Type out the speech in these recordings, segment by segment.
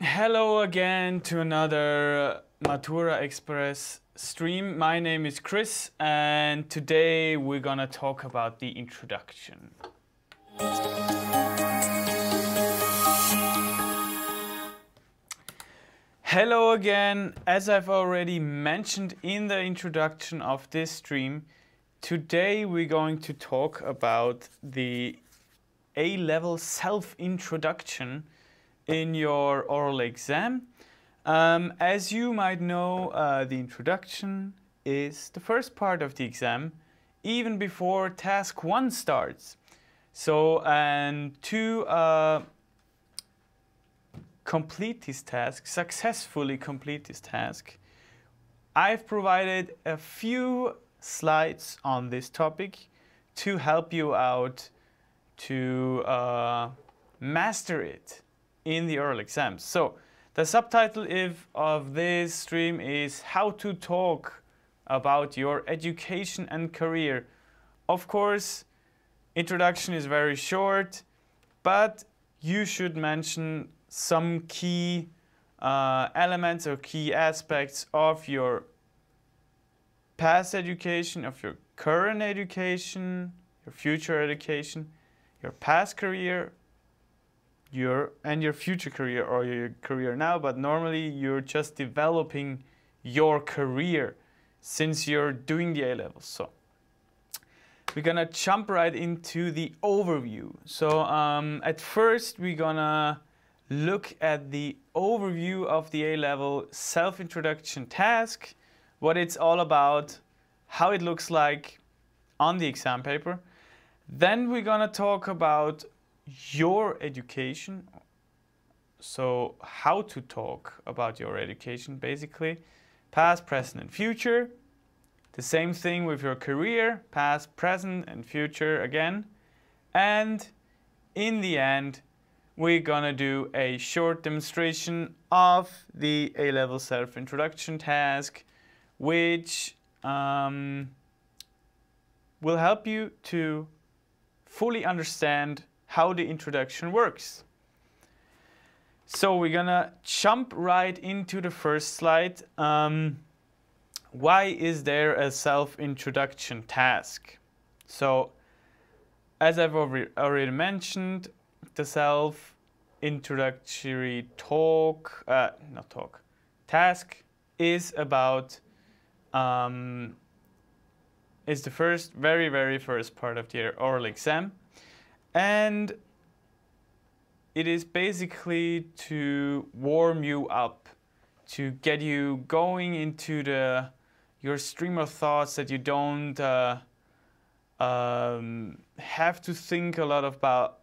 Hello again to another Matura Express stream. My name is Chris and today we're gonna talk about the introduction. Hello again. As I've already mentioned in the introduction of this stream, today we're going to talk about the A-level self-introduction in your oral exam. As you might know, the introduction is the first part of the exam, even before task 1 starts. So, and to complete this task, successfully complete this task, I've provided a few slides on this topic to help you out to master it in the oral exams. So the subtitle of this stream is How to Talk About Your Education and Career. Of course, introduction is very short, but you should mention some key elements or key aspects of your past education, of your current education, your future education, your past career, your future career, or your career now, but normally you're just developing your career since you're doing the A-levels. So we're gonna jump right into the overview. So at first we're gonna look at the overview of the A-level self-introduction task, what it's all about, how it looks like on the exam paper. Then we're gonna talk about your education, so how to talk about your education basically, past, present and future. The same thing with your career, past, present and future again. And in the end we're gonna do a short demonstration of the A-level self-introduction task, which will help you to fully understand how the introduction works. So we're gonna jump right into the first slide. Why is there a self-introduction task? So as I've already mentioned, the self-introductory task is about is the very first part of the oral exam. And it is basically to warm you up, to get you going into your stream of thoughts, that you don't have to think a lot about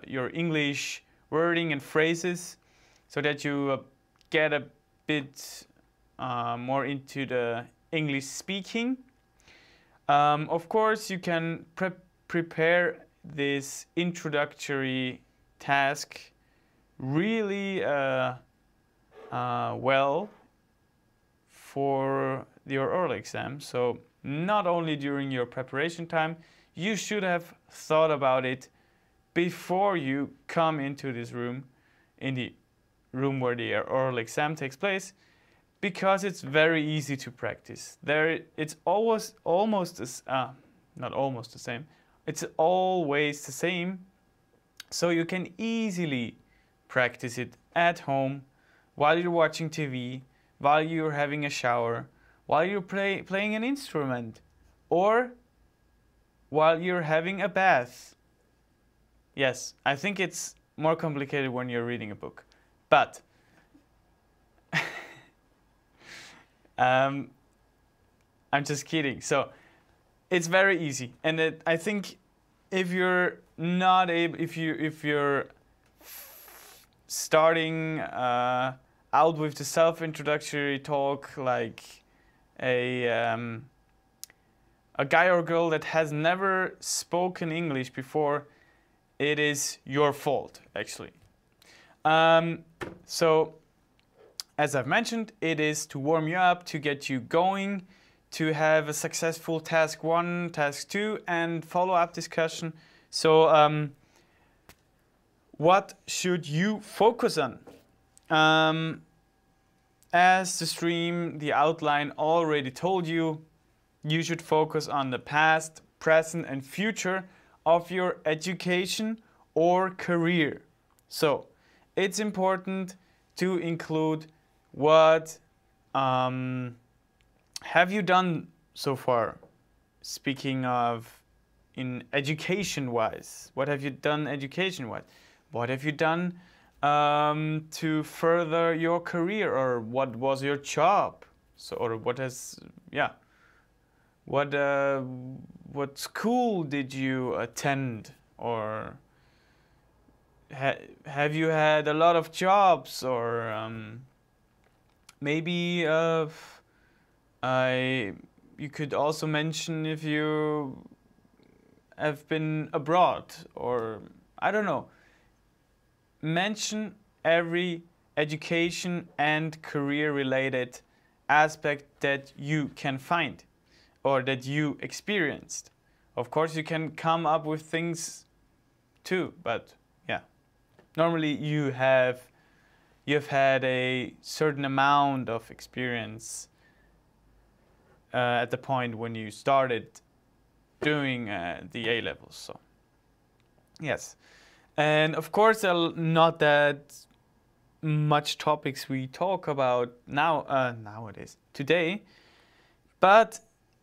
your English wording and phrases, so that you get a bit more into the English speaking. Of course, you can prepare this introductory task really well for your oral exam. So not only during your preparation time, you should have thought about it before you come into this room, in the room where the oral exam takes place, because it's very easy to practice. It's always almost not almost the same. It's always the same, so you can easily practice it at home, while you're watching TV, while you're having a shower, while you're playing an instrument, or while you're having a bath. Yes, I think it's more complicated when you're reading a book, but I'm just kidding. So it's very easy, and I think if you're not able, if you're starting out with the self-introductory talk like a guy or girl that has never spoken English before, it is your fault actually. So as I've mentioned, it is to warm you up, to get you going, to have a successful task 1, task 2, and follow-up discussion. So what should you focus on? As the stream, the outline already told you, you should focus on the past, present, and future of your education or career. So it's important to include what have you done so far? Speaking of in education-wise, what have you done education-wise? What have you done to further your career, or what was your job? So, or what has, yeah, what school did you attend, or have you had a lot of jobs, or maybe you could also mention if you have been abroad, or I don't know. Mention every education and career related aspect that you can find or that you experienced. Of course, you can come up with things too, but yeah. Normally you have had a certain amount of experience at the point when you started doing the A-levels. So yes. And of course, there are not that much topics we talk about nowadays, today, but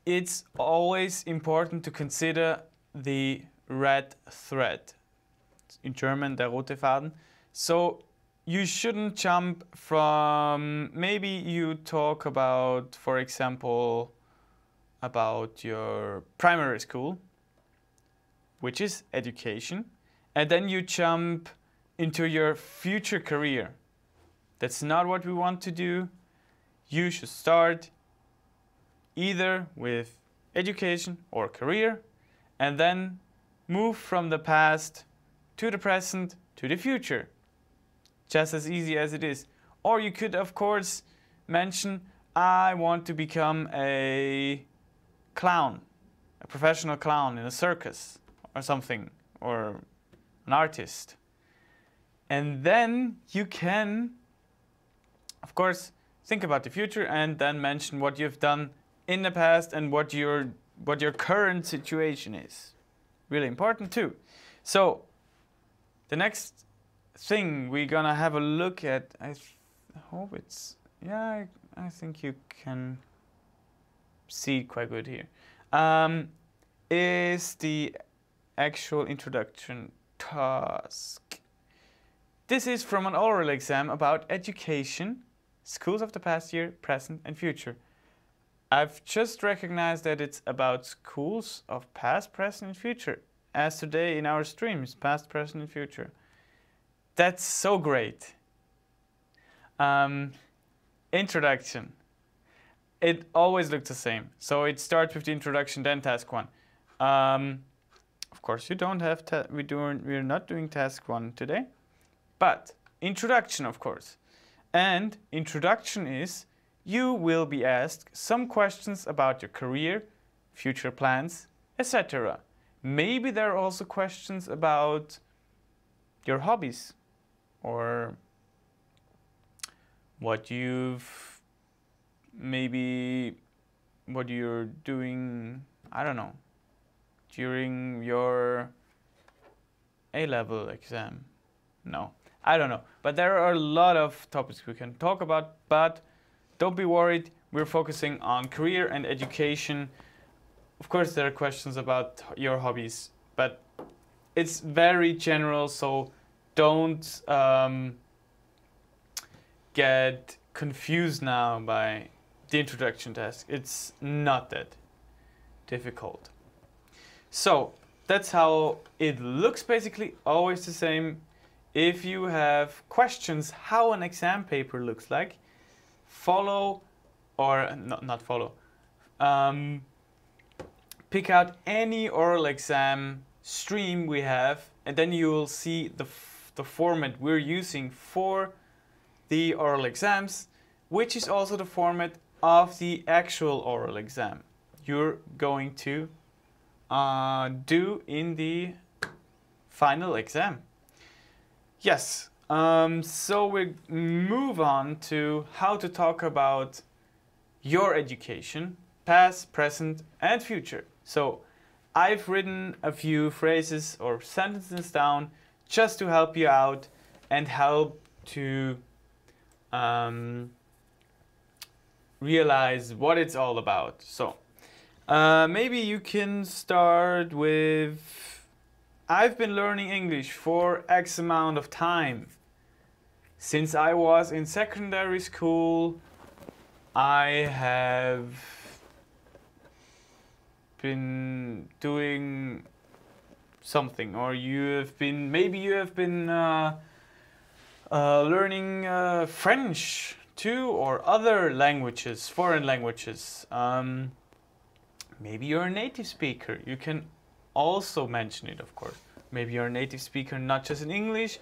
it's always important to consider the red thread. In German, der rote Faden. So you shouldn't jump from, maybe you talk about, for example, about your primary school, which is education. And then you jump into your future career. That's not what we want to do. You should start either with education or career, and then move from the past to the present to the future. Just as easy as it is. Or you could, of course, mention, I want to become a clown, a professional clown in a circus or something, or an artist. And then you can, of course, think about the future and then mention what you've done in the past and what your current situation is. Really important too. So the next thing we're gonna have a look at, I hope it's, yeah, I think you can see quite good here, is the actual introduction task. This is from an oral exam about education, schools of the past year, present and future. I've just recognized that it's about schools of past, present and future, as today in our streams, past, present and future. That's so great. Introduction. It always looks the same. So it starts with the introduction, then task 1. Of course, you don't have we're not doing task 1 today, but introduction, of course. And introduction is you will be asked some questions about your career, future plans, etc. Maybe there are also questions about your hobbies or what you've what you're doing, I don't know, during your A-level exam. No, I don't know. But there are a lot of topics we can talk about, but don't be worried. We're focusing on career and education. Of course, there are questions about your hobbies, but it's very general, so don't get confused now by the introduction task. It's not that difficult. So that's how it looks, basically, always the same. If you have questions how an exam paper looks like, follow, or not follow, pick out any oral exam stream we have, and then you will see the format we're using for the oral exams, which is also the format of the actual oral exam you're going to do in the final exam. Yes. So we move on to how to talk about your education, past, present, and future. So I've written a few phrases or sentences down just to help you out and help to realize what it's all about. So maybe you can start with, I've been learning English for X amount of time. Since I was in secondary school, I have been doing something, or maybe you have been learning French too, or other languages, foreign languages. Maybe you're a native speaker. You can also mention it, of course. Maybe you're a native speaker not just in English,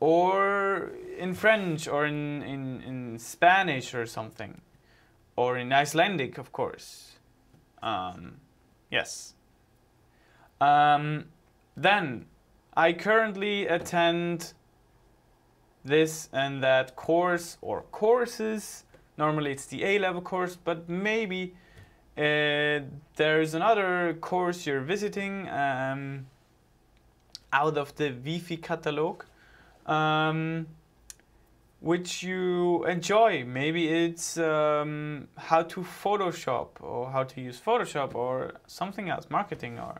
or in French, or in Spanish or something. Or in Icelandic, of course. Yes. Then, I currently attend this and that course or courses. Normally it's the A-level course, but maybe there's another course you're visiting out of the Wi-Fi catalog, which you enjoy. Maybe it's how to Photoshop, or how to use Photoshop, or something else, marketing, or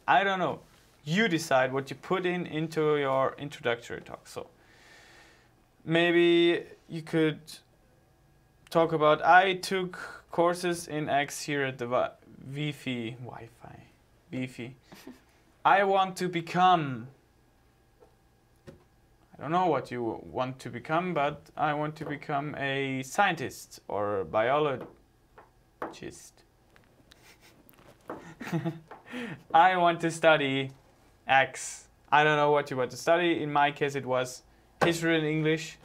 I don't know. You decide what you put into your introductory talk. So maybe you could talk about, I took courses in X here at the Wi-Fi. I want to become, I don't know what you want to become, but I want to become a scientist or a biologist. I want to study X. I don't know what you want to study. In my case, it was history and English.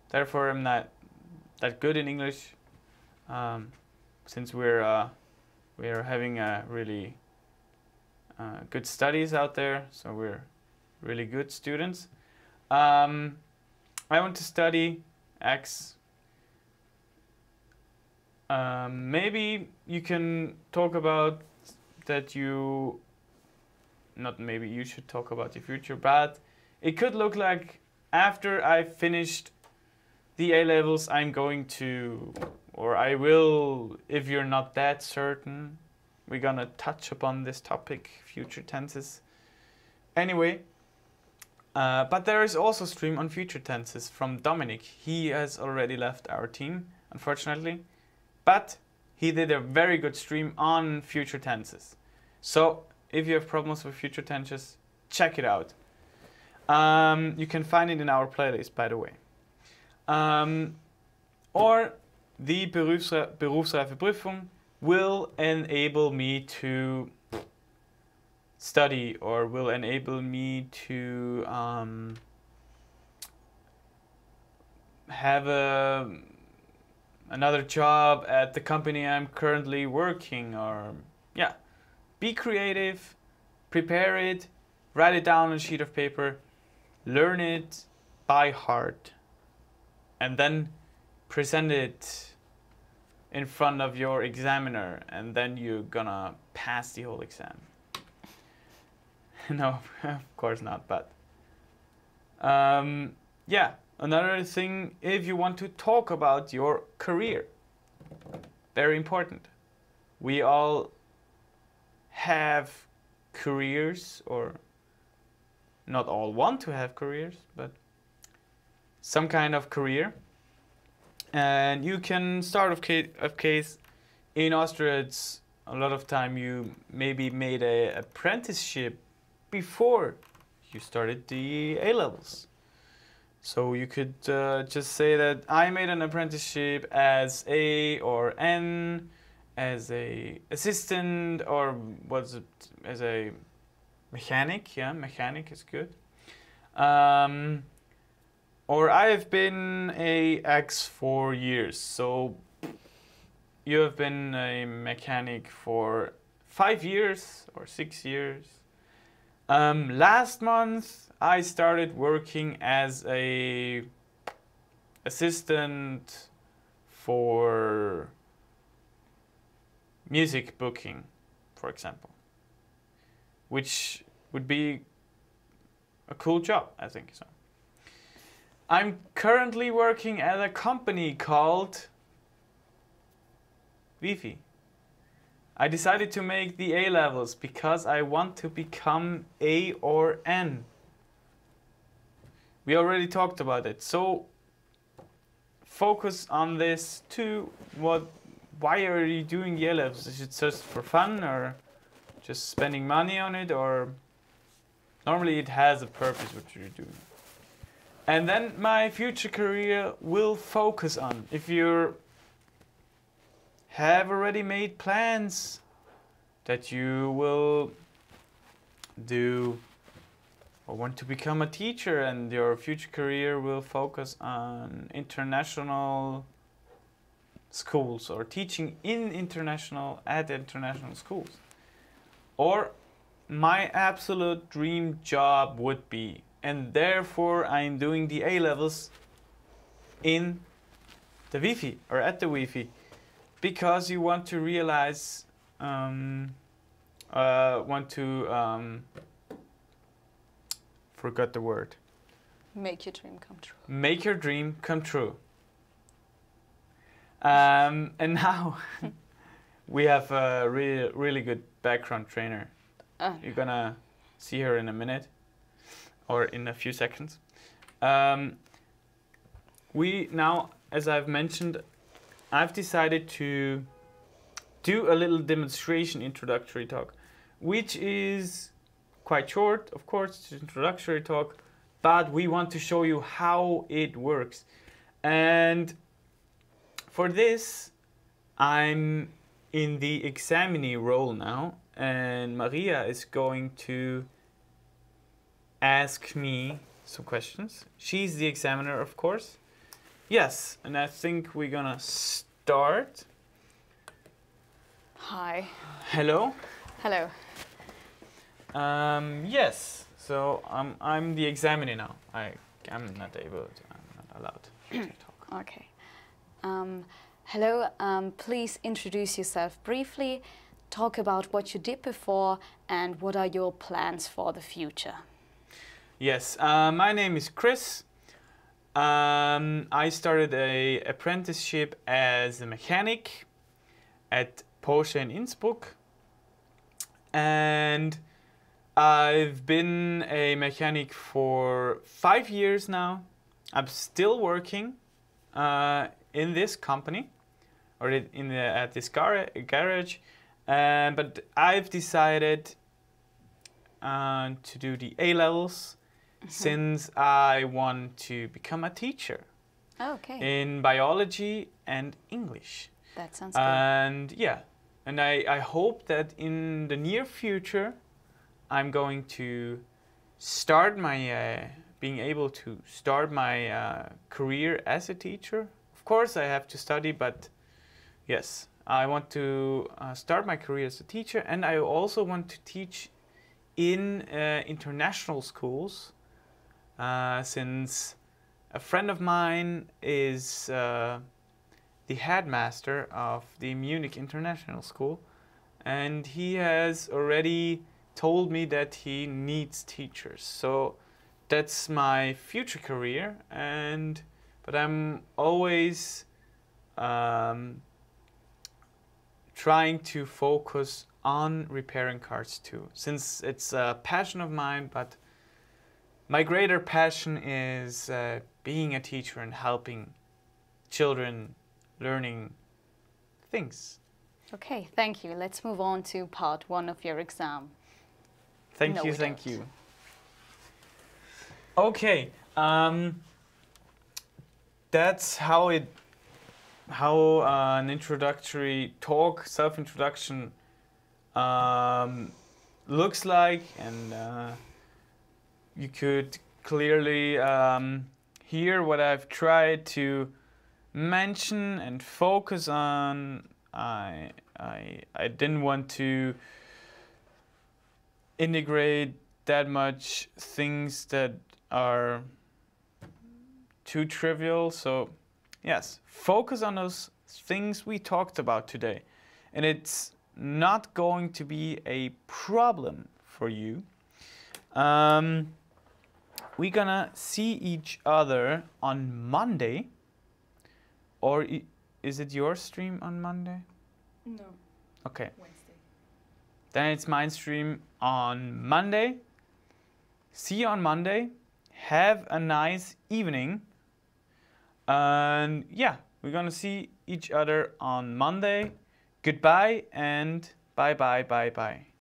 Therefore, I'm not that good in English, since we're having a really good studies out there. So we're really good students. I want to study X. Maybe you can talk about that maybe you should talk about the future, but it could look like after I finished the A-levels, I'm going to, or I will, if you're not that certain, we're gonna touch upon this topic, future tenses. Anyway, but there is also a stream on future tenses from Dominic. He has already left our team, unfortunately, but he did a very good stream on future tenses. So if you have problems with future tenses, check it out. You can find it in our playlist, by the way. Or the Berufsreifeprüfung will enable me to study, or will enable me to have another job at the company I'm currently working, or yeah, be creative, prepare it, write it down on a sheet of paper, learn it by heart, and then present it in front of your examiner, and then you're gonna pass the whole exam. No, of course not, but yeah, another thing, if you want to talk about your career, very important. We all have careers, or not all want to have careers, but some kind of career. And you can start of case in Austria, it's a lot of time you maybe made an apprenticeship before you started the A-levels. So you could just say that I made an apprenticeship as A or N, as a assistant, or was it as a mechanic? Yeah, mechanic is good. Or I have been a X for years. So you have been a mechanic for 5 years or 6 years. Last month I started working as a assistant for music booking, for example, which would be a cool job, I think so. I'm currently working at a company called Wi-Fi. I decided to make the A levels because I want to become A or N. We already talked about it, so focus on this too. Why are you doing the A levels? Is it just for fun or just spending money on it, or normally it has a purpose what you're doing. And then my future career will focus on, if you have already made plans that you will do or want to become a teacher, and your future career will focus on international schools or teaching in international schools. Or my absolute dream job would be, and therefore I'm doing the A levels in the Wi-Fi or at the Wi-Fi, because you want to realize, forgot the word. Make your dream come true. Make your dream come true. And now we have a really good background trainer. You're gonna see her in a minute or in a few seconds. We now, as I've mentioned, I've decided to do a little demonstration introductory talk, which is quite short, of course, it's an introductory talk, but we want to show you how it works. And for this, I'm in the examinee role now, and Maria is going to ask me some questions. She's the examiner, of course. Yes, and I think we're gonna start. Hi. Hello. Hello. Yes, so I'm the examiner now. I'm not able to, I'm not allowed to talk. Okay. Hello, please introduce yourself briefly, talk about what you did before and what are your plans for the future. Yes, my name is Chris. I started an apprenticeship as a mechanic at Porsche in Innsbruck, and I've been a mechanic for 5 years now. I'm still working in this company, or at this garage, but I've decided to do the A levels since I want to become a teacher. Okay. In biology and English. That sounds good. And yeah, and I hope that in the near future I'm going to start my being able to start my career as a teacher. Of course I have to study, but yes, I want to start my career as a teacher, and I also want to teach in international schools, since a friend of mine is the headmaster of the Munich International School, and he has already told me that he needs teachers. So that's my future career, but I'm always trying to focus on repairing cars too, since it's a passion of mine, but my greater passion is being a teacher and helping children learning things. Okay, thank you. Let's move on to part 1 of your exam. Thank you. Okay, that's how an introductory talk, self-introduction looks like, and you could clearly hear what I've tried to mention and focus on. I didn't want to integrate that much things that are too trivial. So yes, focus on those things we talked about today. And it's not going to be a problem for you. We're gonna see each other on Monday. Or is it your stream on Monday? No. Okay. Wednesday. Then it's my stream on Monday. See you on Monday. Have a nice evening. And yeah, we're gonna see each other on Monday. Goodbye and bye bye bye bye.